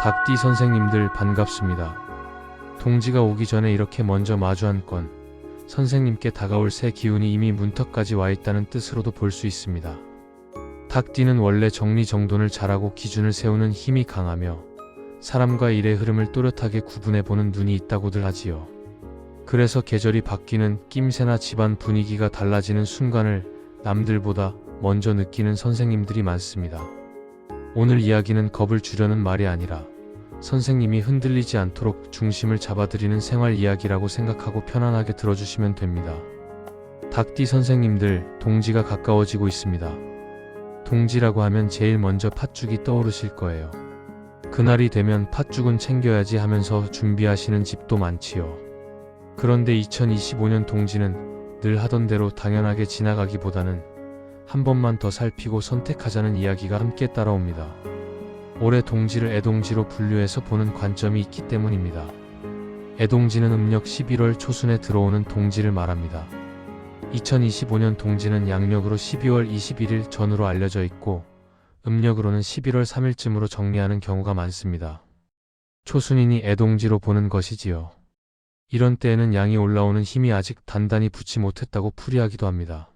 닭띠 선생님들 반갑습니다. 동지가 오기 전에 이렇게 먼저 마주한 건 선생님께 다가올 새 기운이 이미 문턱까지 와 있다는 뜻으로도 볼 수 있습니다. 닭띠는 원래 정리정돈을 잘하고 기준을 세우는 힘이 강하며 사람과 일의 흐름을 또렷하게 구분해보는 눈이 있다고들 하지요. 그래서 계절이 바뀌는 낌새나 집안 분위기가 달라지는 순간을 남들보다 먼저 느끼는 선생님들이 많습니다. 오늘 이야기는 겁을 주려는 말이 아니라 선생님이 흔들리지 않도록 중심을 잡아드리는 생활 이야기라고 생각하고 편안하게 들어주시면 됩니다. 닭띠 선생님들, 동지가 가까워지고 있습니다. 동지라고 하면 제일 먼저 팥죽이 떠오르실 거예요. 그날이 되면 팥죽은 챙겨야지 하면서 준비하시는 집도 많지요. 그런데 2025년 동지는 늘 하던 대로 당연하게 지나가기보다는 한 번만 더 살피고 선택하자는 이야기가 함께 따라옵니다. 올해 동지를 애동지로 분류해서 보는 관점이 있기 때문입니다. 애동지는 음력 11월 초순에 들어오는 동지를 말합니다. 2025년 동지는 양력으로 12월 21일 전후로 알려져 있고 음력으로는 11월 3일쯤으로 정리하는 경우가 많습니다. 초순이니 애동지로 보는 것이지요. 이런 때에는 양이 올라오는 힘이 아직 단단히 붙지 못했다고 풀이하기도 합니다.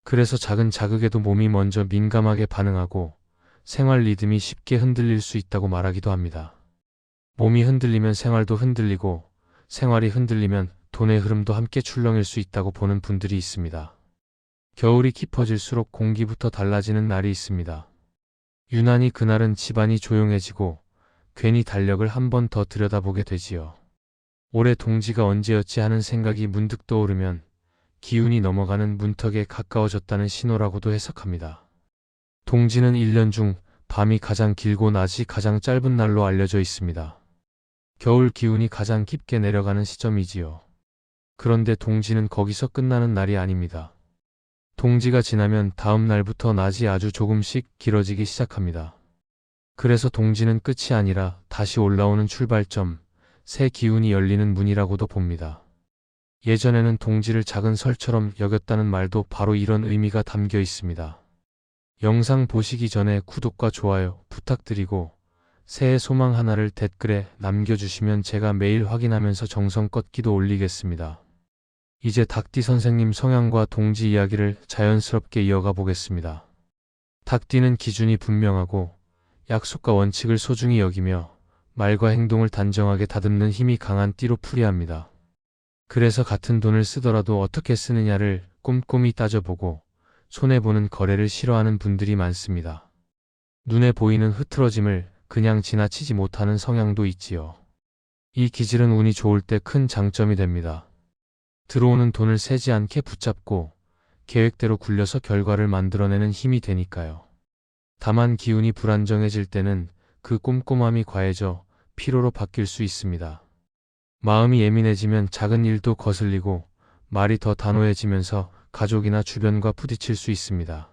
그래서 작은 자극에도 몸이 먼저 민감하게 반응하고 생활 리듬이 쉽게 흔들릴 수 있다고 말하기도 합니다. 몸이 흔들리면 생활도 흔들리고 생활이 흔들리면 돈의 흐름도 함께 출렁일 수 있다고 보는 분들이 있습니다. 겨울이 깊어질수록 공기부터 달라지는 날이 있습니다. 유난히 그날은 집안이 조용해지고 괜히 달력을 한 번 더 들여다보게 되지요. 올해 동지가 언제였지 하는 생각이 문득 떠오르면 기운이 넘어가는 문턱에 가까워졌다는 신호라고도 해석합니다. 동지는 1년 중 밤이 가장 길고 낮이 가장 짧은 날로 알려져 있습니다. 겨울 기운이 가장 깊게 내려가는 시점이지요. 그런데 동지는 거기서 끝나는 날이 아닙니다. 동지가 지나면 다음 날부터 낮이 아주 조금씩 길어지기 시작합니다. 그래서 동지는 끝이 아니라 다시 올라오는 출발점, 새 기운이 열리는 문이라고도 봅니다. 예전에는 동지를 작은 설처럼 여겼다는 말도 바로 이런 의미가 담겨 있습니다. 영상 보시기 전에 구독과 좋아요 부탁드리고 새해 소망 하나를 댓글에 남겨주시면 제가 매일 확인하면서 정성껏 기도 올리겠습니다. 이제 닭띠 선생님 성향과 동지 이야기를 자연스럽게 이어가 보겠습니다. 닭띠는 기준이 분명하고 약속과 원칙을 소중히 여기며 말과 행동을 단정하게 다듬는 힘이 강한 띠로 풀이합니다. 그래서 같은 돈을 쓰더라도 어떻게 쓰느냐를 꼼꼼히 따져보고 손해보는 거래를 싫어하는 분들이 많습니다. 눈에 보이는 흐트러짐을 그냥 지나치지 못하는 성향도 있지요. 이 기질은 운이 좋을 때 큰 장점이 됩니다. 들어오는 돈을 새지 않게 붙잡고 계획대로 굴려서 결과를 만들어내는 힘이 되니까요. 다만 기운이 불안정해질 때는 그 꼼꼼함이 과해져 피로로 바뀔 수 있습니다. 마음이 예민해지면 작은 일도 거슬리고 말이 더 단호해지면서 가족이나 주변과 부딪힐 수 있습니다.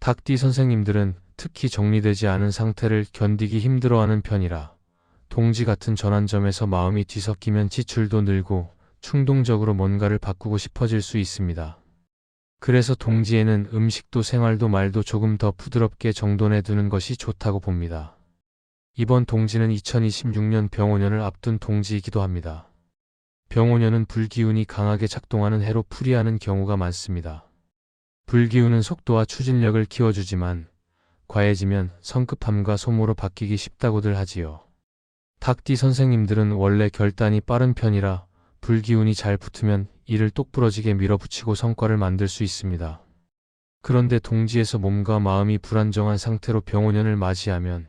닭띠 선생님들은 특히 정리되지 않은 상태를 견디기 힘들어하는 편이라 동지 같은 전환점에서 마음이 뒤섞이면 지출도 늘고 충동적으로 뭔가를 바꾸고 싶어질 수 있습니다. 그래서 동지에는 음식도 생활도 말도 조금 더 부드럽게 정돈해 두는 것이 좋다고 봅니다. 이번 동지는 2026년 병오년을 앞둔 동지이기도 합니다. 병오년은 불기운이 강하게 작동하는 해로 풀이하는 경우가 많습니다. 불기운은 속도와 추진력을 키워주지만 과해지면 성급함과 소모로 바뀌기 쉽다고들 하지요. 닭띠 선생님들은 원래 결단이 빠른 편이라 불기운이 잘 붙으면 일을 똑부러지게 밀어붙이고 성과를 만들 수 있습니다. 그런데 동지에서 몸과 마음이 불안정한 상태로 병오년을 맞이하면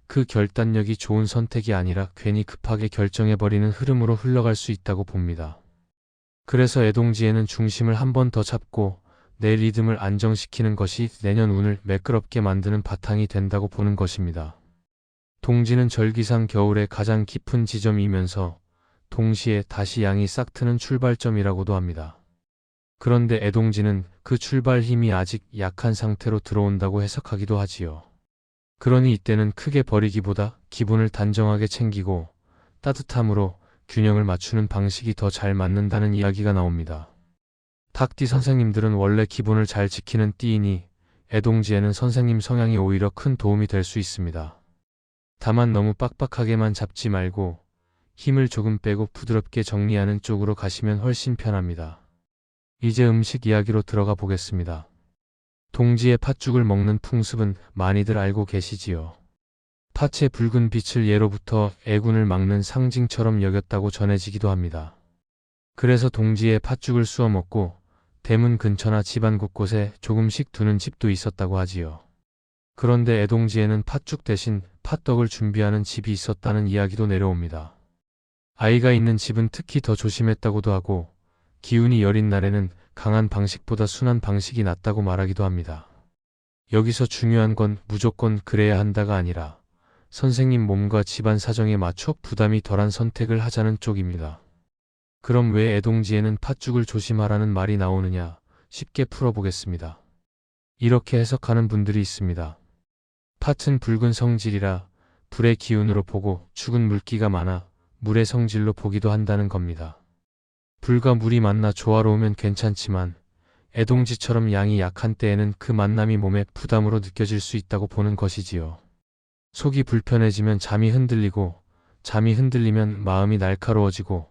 그 결단력이 좋은 선택이 아니라 괜히 급하게 결정해버리는 흐름으로 흘러갈 수 있다고 봅니다. 그래서 애동지에는 중심을 한 번 더 잡고 내 리듬을 안정시키는 것이 내년 운을 매끄럽게 만드는 바탕이 된다고 보는 것입니다. 동지는 절기상 겨울의 가장 깊은 지점이면서 동시에 다시 양이 싹 트는 출발점이라고도 합니다. 그런데 애동지는 그 출발 힘이 아직 약한 상태로 들어온다고 해석하기도 하지요. 그러니 이때는 크게 버리기보다 기분을 단정하게 챙기고 따뜻함으로 균형을 맞추는 방식이 더 잘 맞는다는 이야기가 나옵니다. 닭띠 선생님들은 원래 기분을 잘 지키는 띠이니 애동지에는 선생님 성향이 오히려 큰 도움이 될 수 있습니다. 다만 너무 빡빡하게만 잡지 말고 힘을 조금 빼고 부드럽게 정리하는 쪽으로 가시면 훨씬 편합니다. 이제 음식 이야기로 들어가 보겠습니다. 동지의 팥죽을 먹는 풍습은 많이들 알고 계시지요. 팥의 붉은 빛을 예로부터 애군을 막는 상징처럼 여겼다고 전해지기도 합니다. 그래서 동지에 팥죽을 쑤어 먹고 대문 근처나 집안 곳곳에 조금씩 두는 집도 있었다고 하지요. 그런데 애동지에는 팥죽 대신 팥떡을 준비하는 집이 있었다는 이야기도 내려옵니다. 아이가 있는 집은 특히 더 조심했다고도 하고 기운이 여린 날에는 강한 방식보다 순한 방식이 낫다고 말하기도 합니다. 여기서 중요한 건 무조건 그래야 한다가 아니라 선생님 몸과 집안 사정에 맞춰 부담이 덜한 선택을 하자는 쪽입니다. 그럼 왜 애동지에는 팥죽을 조심하라는 말이 나오느냐 쉽게 풀어보겠습니다. 이렇게 해석하는 분들이 있습니다. 팥은 붉은 성질이라 불의 기운으로 보고 죽은 물기가 많아 물의 성질로 보기도 한다는 겁니다. 불과 물이 만나 조화로우면 괜찮지만 애동지처럼 양이 약한 때에는 그 만남이 몸에 부담으로 느껴질 수 있다고 보는 것이지요. 속이 불편해지면 잠이 흔들리고 잠이 흔들리면 마음이 날카로워지고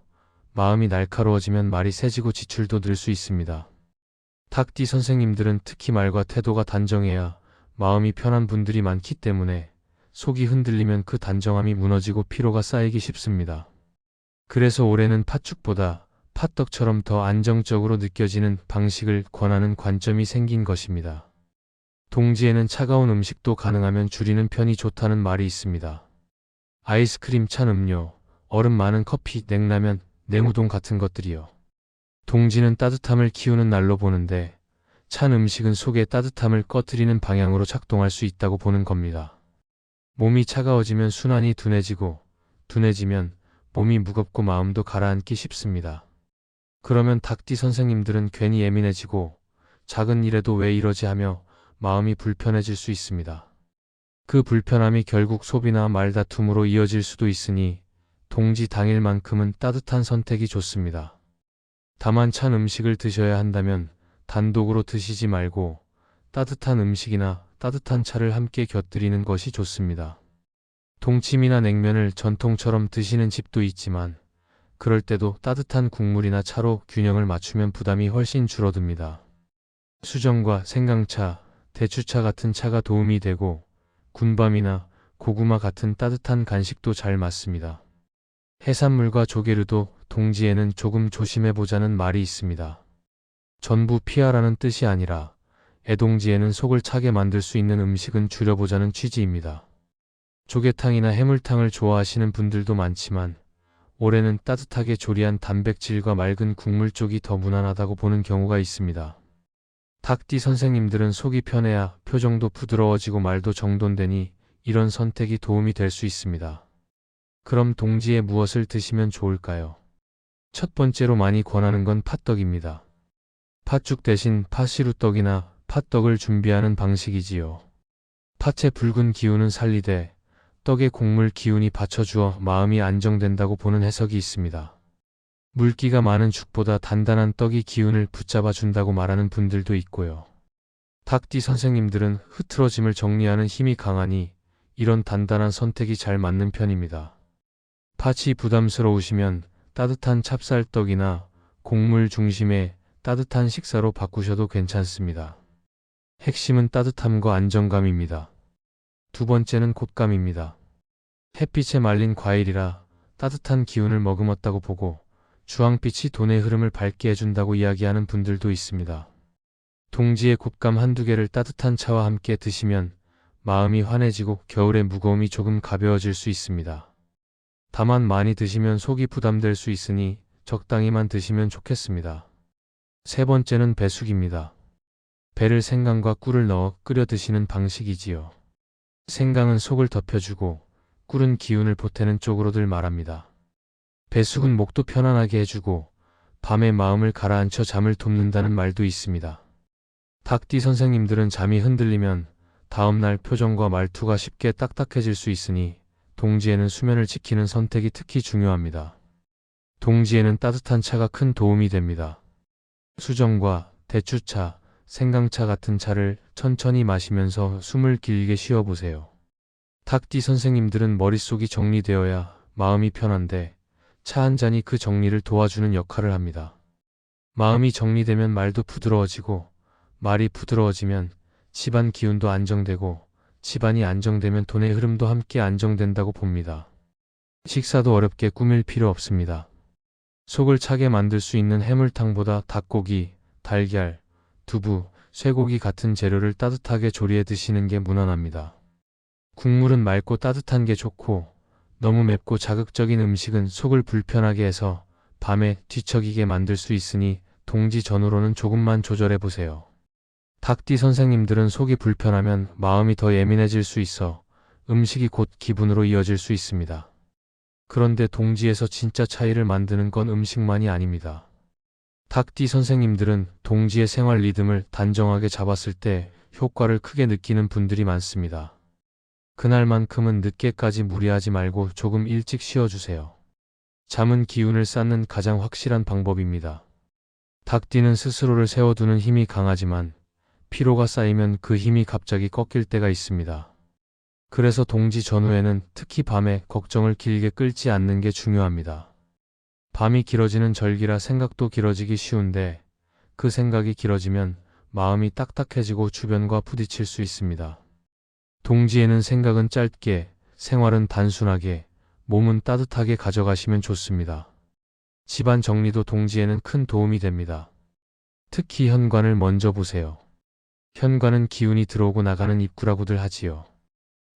마음이 날카로워지면 말이 세지고 지출도 늘 수 있습니다. 닭띠 선생님들은 특히 말과 태도가 단정해야 마음이 편한 분들이 많기 때문에 속이 흔들리면 그 단정함이 무너지고 피로가 쌓이기 쉽습니다. 그래서 올해는 팥죽보다 팥떡처럼 더 안정적으로 느껴지는 방식을 권하는 관점이 생긴 것입니다. 동지에는 차가운 음식도 가능하면 줄이는 편이 좋다는 말이 있습니다. 아이스크림, 찬 음료, 얼음 많은 커피, 냉라면, 냉우동 같은 것들이요. 동지는 따뜻함을 키우는 날로 보는데 찬 음식은 속의 따뜻함을 꺼뜨리는 방향으로 작동할 수 있다고 보는 겁니다. 몸이 차가워지면 순환이 둔해지고 둔해지면 몸이 무겁고 마음도 가라앉기 쉽습니다. 그러면 닭띠 선생님들은 괜히 예민해지고 작은 일에도 왜 이러지 하며 마음이 불편해질 수 있습니다. 그 불편함이 결국 소비나 말다툼으로 이어질 수도 있으니 동지 당일만큼은 따뜻한 선택이 좋습니다. 다만 찬 음식을 드셔야 한다면 단독으로 드시지 말고 따뜻한 음식이나 따뜻한 차를 함께 곁들이는 것이 좋습니다. 동치미나 냉면을 전통처럼 드시는 집도 있지만 그럴 때도 따뜻한 국물이나 차로 균형을 맞추면 부담이 훨씬 줄어듭니다. 수정과 생강차, 대추차 같은 차가 도움이 되고 군밤이나 고구마 같은 따뜻한 간식도 잘 맞습니다. 해산물과 조개류도 동지에는 조금 조심해보자는 말이 있습니다. 전부 피하라는 뜻이 아니라 애동지에는 속을 차게 만들 수 있는 음식은 줄여보자는 취지입니다. 조개탕이나 해물탕을 좋아하시는 분들도 많지만 올해는 따뜻하게 조리한 단백질과 맑은 국물 쪽이 더 무난하다고 보는 경우가 있습니다. 닭띠 선생님들은 속이 편해야 표정도 부드러워지고 말도 정돈되니 이런 선택이 도움이 될 수 있습니다. 그럼 동지에 무엇을 드시면 좋을까요? 첫 번째로 많이 권하는 건 팥떡입니다. 팥죽 대신 팥시루떡이나 팥떡을 준비하는 방식이지요. 팥의 붉은 기운은 살리되 떡의 곡물 기운이 받쳐주어 마음이 안정된다고 보는 해석이 있습니다. 물기가 많은 죽보다 단단한 떡이 기운을 붙잡아 준다고 말하는 분들도 있고요. 닭띠 선생님들은 흐트러짐을 정리하는 힘이 강하니 이런 단단한 선택이 잘 맞는 편입니다. 팥이 부담스러우시면 따뜻한 찹쌀떡이나 곡물 중심의 따뜻한 식사로 바꾸셔도 괜찮습니다. 핵심은 따뜻함과 안정감입니다. 두 번째는 곶감입니다. 햇빛에 말린 과일이라 따뜻한 기운을 머금었다고 보고 주황빛이 돈의 흐름을 밝게 해준다고 이야기하는 분들도 있습니다. 동지에 곶감 한두 개를 따뜻한 차와 함께 드시면 마음이 환해지고 겨울의 무거움이 조금 가벼워질 수 있습니다. 다만 많이 드시면 속이 부담될 수 있으니 적당히만 드시면 좋겠습니다. 세 번째는 배숙입니다. 배를 생강과 꿀을 넣어 끓여 드시는 방식이지요. 생강은 속을 덮여주고 꿀은 기운을 보태는 쪽으로들 말합니다. 배숙은 목도 편안하게 해주고 밤에 마음을 가라앉혀 잠을 돕는다는 말도 있습니다. 닭띠 선생님들은 잠이 흔들리면 다음날 표정과 말투가 쉽게 딱딱해질 수 있으니 동지에는 수면을 지키는 선택이 특히 중요합니다. 동지에는 따뜻한 차가 큰 도움이 됩니다. 수정과 대추차, 생강차 같은 차를 천천히 마시면서 숨을 길게 쉬어보세요. 탁디 선생님들은 머릿속이 정리되어야 마음이 편한데 차 한 잔이 그 정리를 도와주는 역할을 합니다. 마음이 정리되면 말도 부드러워지고 말이 부드러워지면 집안 기운도 안정되고 집안이 안정되면 돈의 흐름도 함께 안정된다고 봅니다. 식사도 어렵게 꾸밀 필요 없습니다. 속을 차게 만들 수 있는 해물탕보다 닭고기, 달걀, 두부, 쇠고기 같은 재료를 따뜻하게 조리해 드시는 게 무난합니다. 국물은 맑고 따뜻한 게 좋고 너무 맵고 자극적인 음식은 속을 불편하게 해서 밤에 뒤척이게 만들 수 있으니 동지 전후로는 조금만 조절해 보세요. 닭띠 선생님들은 속이 불편하면 마음이 더 예민해질 수 있어 음식이 곧 기분으로 이어질 수 있습니다. 그런데 동지에서 진짜 차이를 만드는 건 음식만이 아닙니다. 닭띠 선생님들은 동지의 생활 리듬을 단정하게 잡았을 때 효과를 크게 느끼는 분들이 많습니다. 그날만큼은 늦게까지 무리하지 말고 조금 일찍 쉬어주세요. 잠은 기운을 쌓는 가장 확실한 방법입니다. 닭띠는 스스로를 세워두는 힘이 강하지만 피로가 쌓이면 그 힘이 갑자기 꺾일 때가 있습니다. 그래서 동지 전후에는 특히 밤에 걱정을 길게 끌지 않는 게 중요합니다. 밤이 길어지는 절기라 생각도 길어지기 쉬운데 그 생각이 길어지면 마음이 딱딱해지고 주변과 부딪힐 수 있습니다. 동지에는 생각은 짧게, 생활은 단순하게, 몸은 따뜻하게 가져가시면 좋습니다. 집안 정리도 동지에는 큰 도움이 됩니다. 특히 현관을 먼저 보세요. 현관은 기운이 들어오고 나가는 입구라고들 하지요.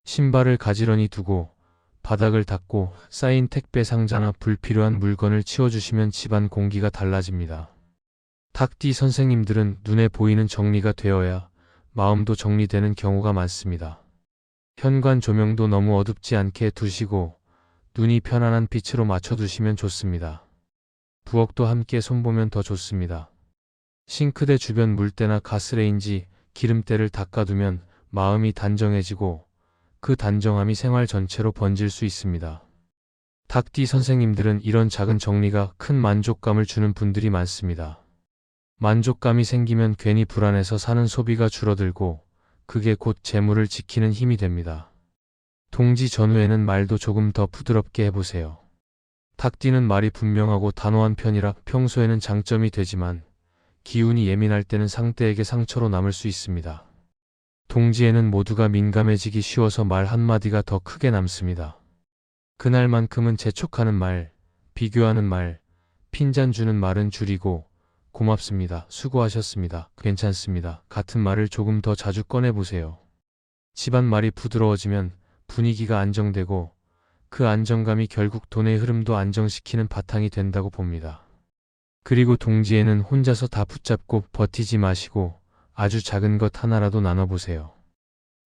신발을 가지런히 두고 바닥을 닦고 쌓인 택배 상자나 불필요한 물건을 치워주시면 집안 공기가 달라집니다. 닭띠 선생님들은 눈에 보이는 정리가 되어야 마음도 정리되는 경우가 많습니다. 현관 조명도 너무 어둡지 않게 두시고 눈이 편안한 빛으로 맞춰두시면 좋습니다. 부엌도 함께 손보면 더 좋습니다. 싱크대 주변 물때나 가스레인지, 기름때를 닦아두면 마음이 단정해지고 그 단정함이 생활 전체로 번질 수 있습니다. 닭띠 선생님들은 이런 작은 정리가 큰 만족감을 주는 분들이 많습니다. 만족감이 생기면 괜히 불안해서 사는 소비가 줄어들고 그게 곧 재물을 지키는 힘이 됩니다. 동지 전후에는 말도 조금 더 부드럽게 해보세요. 닭띠는 말이 분명하고 단호한 편이라 평소에는 장점이 되지만 기운이 예민할 때는 상대에게 상처로 남을 수 있습니다. 동지에는 모두가 민감해지기 쉬워서 말 한마디가 더 크게 남습니다. 그날만큼은 재촉하는 말, 비교하는 말, 핀잔 주는 말은 줄이고 고맙습니다, 수고하셨습니다, 괜찮습니다 같은 말을 조금 더 자주 꺼내보세요. 집안 말이 부드러워지면 분위기가 안정되고 그 안정감이 결국 돈의 흐름도 안정시키는 바탕이 된다고 봅니다. 그리고 동지에는 혼자서 다 붙잡고 버티지 마시고 아주 작은 것 하나라도 나눠보세요.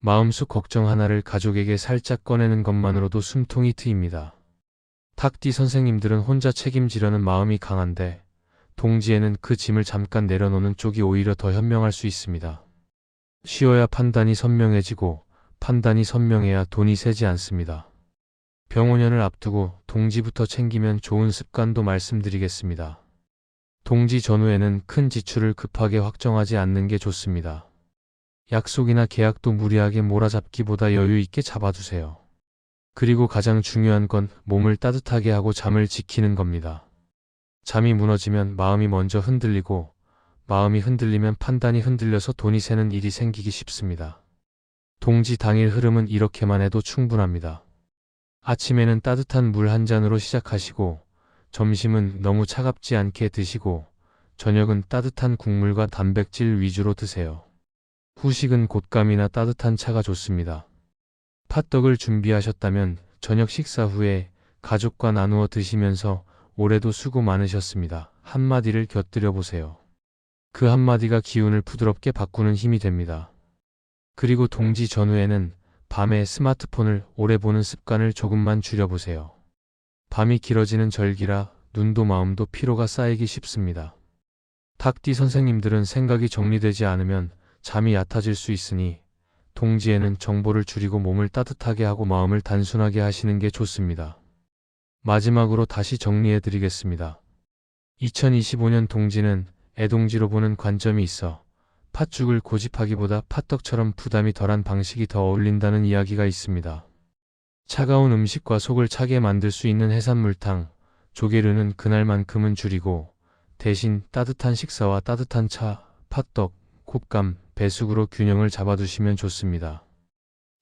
마음속 걱정 하나를 가족에게 살짝 꺼내는 것만으로도 숨통이 트입니다. 닭띠 선생님들은 혼자 책임지려는 마음이 강한데 동지에는 그 짐을 잠깐 내려놓는 쪽이 오히려 더 현명할 수 있습니다. 쉬어야 판단이 선명해지고 판단이 선명해야 돈이 새지 않습니다. 병원년을 앞두고 동지부터 챙기면 좋은 습관도 말씀드리겠습니다. 동지 전후에는 큰 지출을 급하게 확정하지 않는 게 좋습니다. 약속이나 계약도 무리하게 몰아잡기보다 여유 있게 잡아두세요. 그리고 가장 중요한 건 몸을 따뜻하게 하고 잠을 지키는 겁니다. 잠이 무너지면 마음이 먼저 흔들리고 마음이 흔들리면 판단이 흔들려서 돈이 새는 일이 생기기 쉽습니다. 동지 당일 흐름은 이렇게만 해도 충분합니다. 아침에는 따뜻한 물 한 잔으로 시작하시고 점심은 너무 차갑지 않게 드시고 저녁은 따뜻한 국물과 단백질 위주로 드세요. 후식은 곶감이나 따뜻한 차가 좋습니다. 팥떡을 준비하셨다면 저녁 식사 후에 가족과 나누어 드시면서 올해도 수고 많으셨습니다 한마디를 곁들여 보세요. 그 한마디가 기운을 부드럽게 바꾸는 힘이 됩니다. 그리고 동지 전후에는 밤에 스마트폰을 오래 보는 습관을 조금만 줄여보세요. 밤이 길어지는 절기라 눈도 마음도 피로가 쌓이기 쉽습니다. 닭띠 선생님들은 생각이 정리되지 않으면 잠이 얕아질 수 있으니 동지에는 정보를 줄이고 몸을 따뜻하게 하고 마음을 단순하게 하시는 게 좋습니다. 마지막으로 다시 정리해 드리겠습니다. 2025년 동지는 애동지로 보는 관점이 있어 팥죽을 고집하기보다 팥떡처럼 부담이 덜한 방식이 더 어울린다는 이야기가 있습니다. 차가운 음식과 속을 차게 만들 수 있는 해산물탕, 조개류는 그날만큼은 줄이고 대신 따뜻한 식사와 따뜻한 차, 팥떡, 곶감, 배숙으로 균형을 잡아두시면 좋습니다.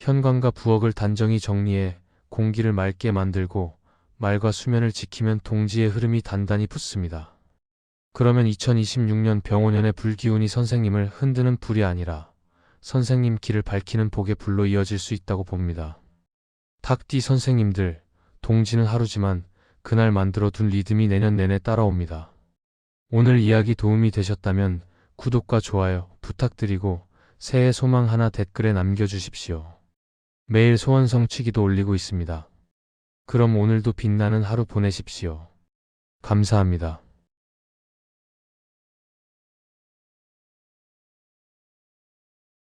현관과 부엌을 단정히 정리해 공기를 맑게 만들고 말과 수면을 지키면 동지의 흐름이 단단히 붙습니다. 그러면 2026년 병오년의 불기운이 선생님을 흔드는 불이 아니라 선생님 길을 밝히는 복의 불로 이어질 수 있다고 봅니다. 닭띠 선생님들, 동지는 하루지만 그날 만들어둔 리듬이 내년 내내 따라옵니다. 오늘 이야기 도움이 되셨다면 구독과 좋아요 부탁드리고 새해 소망 하나 댓글에 남겨주십시오. 매일 소원 성취기도 올리고 있습니다. 그럼 오늘도 빛나는 하루 보내십시오. 감사합니다.